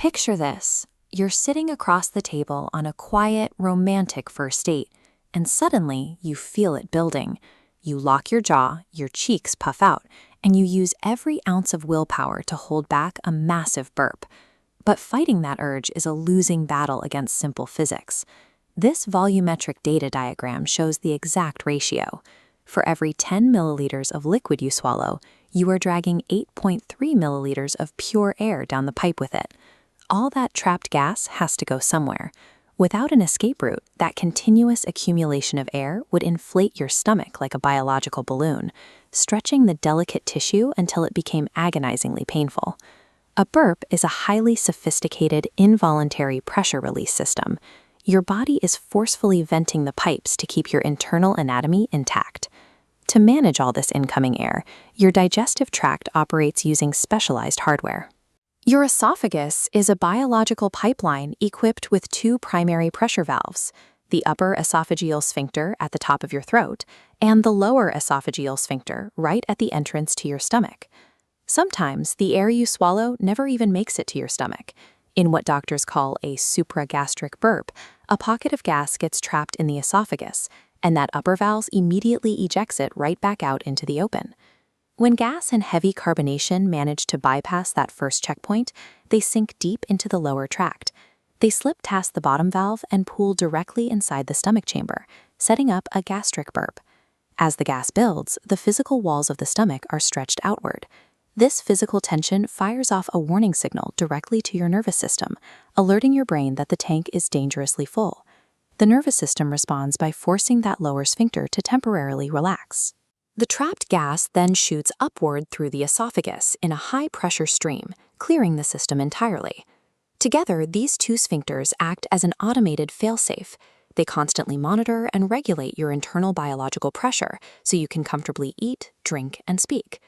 Picture this. You're sitting across the table on a quiet, romantic first date, and suddenly you feel it building. You lock your jaw, your cheeks puff out, and you use every ounce of willpower to hold back a massive burp. But fighting that urge is a losing battle against simple physics. This volumetric data diagram shows the exact ratio. For every 10 milliliters of liquid you swallow, you are dragging 8.3 milliliters of pure air down the pipe with it. All that trapped gas has to go somewhere. Without an escape route, that continuous accumulation of air would inflate your stomach like a biological balloon, stretching the delicate tissue until it became agonizingly painful. A burp is a highly sophisticated, involuntary pressure release system. Your body is forcefully venting the pipes to keep your internal anatomy intact. To manage all this incoming air, your digestive tract operates using specialized hardware. Your esophagus is a biological pipeline equipped with two primary pressure valves, the upper esophageal sphincter at the top of your throat and the lower esophageal sphincter right at the entrance to your stomach. Sometimes the air you swallow never even makes it to your stomach. In what doctors call a supragastric burp, a pocket of gas gets trapped in the esophagus, and that upper valve immediately ejects it right back out into the open. When gas and heavy carbonation manage to bypass that first checkpoint, they sink deep into the lower tract. They slip past the bottom valve and pool directly inside the stomach chamber, setting up a gastric burp. As the gas builds, the physical walls of the stomach are stretched outward. This physical tension fires off a warning signal directly to your nervous system, alerting your brain that the tank is dangerously full. The nervous system responds by forcing that lower sphincter to temporarily relax. The trapped gas then shoots upward through the esophagus in a high-pressure stream, clearing the system entirely. Together, these two sphincters act as an automated failsafe. They constantly monitor and regulate your internal biological pressure so you can comfortably eat, drink, and speak.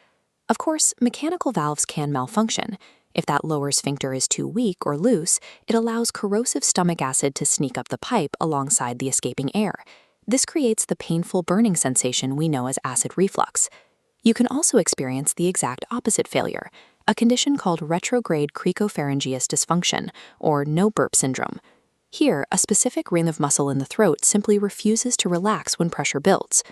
Of course, mechanical valves can malfunction. If that lower sphincter is too weak or loose, it allows corrosive stomach acid to sneak up the pipe alongside the escaping air. This creates the painful burning sensation we know as acid reflux. You can also experience the exact opposite failure, a condition called retrograde cricopharyngeus dysfunction, or no burp syndrome. Here, a specific ring of muscle in the throat simply refuses to relax when pressure builds.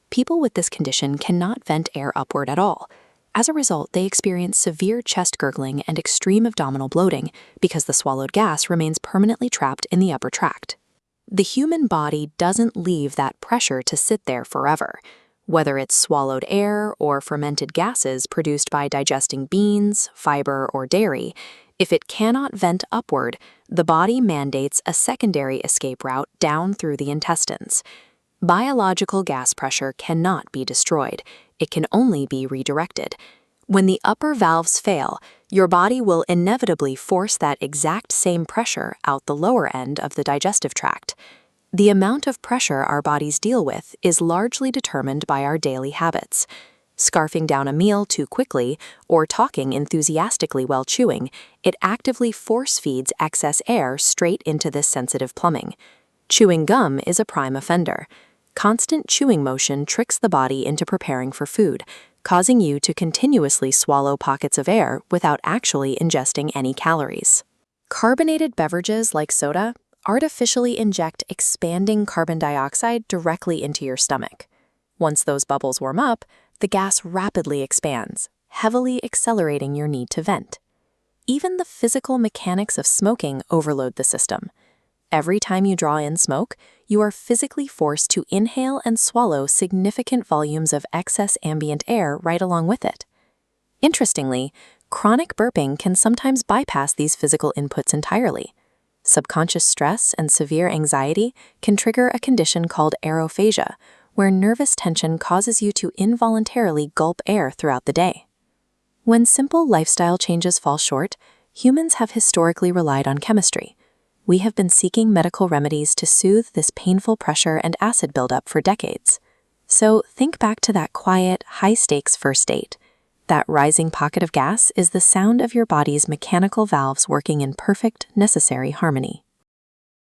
People with this condition cannot vent air upward at all. As a result, they experience severe chest gurgling and extreme abdominal bloating because the swallowed gas remains permanently trapped in the upper tract. The human body doesn't leave that pressure to sit there forever. Whether it's swallowed air or fermented gases produced by digesting beans, fiber, or dairy, if it cannot vent upward, the body mandates a secondary escape route down through the intestines. Biological gas pressure cannot be destroyed. It can only be redirected. When the upper valves fail, your body will inevitably force that exact same pressure out the lower end of the digestive tract. The amount of pressure our bodies deal with is largely determined by our daily habits. Scarfing down a meal too quickly or talking enthusiastically while chewing, it actively force feeds excess air straight into this sensitive plumbing. Chewing gum is a prime offender. Constant chewing motion tricks the body into preparing for food, causing you to continuously swallow pockets of air without actually ingesting any calories. Carbonated beverages like soda artificially inject expanding carbon dioxide directly into your stomach. Once those bubbles warm up, the gas rapidly expands, heavily accelerating your need to vent. Even the physical mechanics of smoking overload the system. Every time you draw in smoke, you are physically forced to inhale and swallow significant volumes of excess ambient air right along with it. Interestingly, chronic burping can sometimes bypass these physical inputs entirely. Subconscious stress and severe anxiety can trigger a condition called aerophagia, where nervous tension causes you to involuntarily gulp air throughout the day. When simple lifestyle changes fall short, humans have historically relied on chemistry. We have been seeking medical remedies to soothe this painful pressure and acid buildup for decades. So think back to that quiet, high-stakes first date. That rising pocket of gas is the sound of your body's mechanical valves working in perfect, necessary harmony.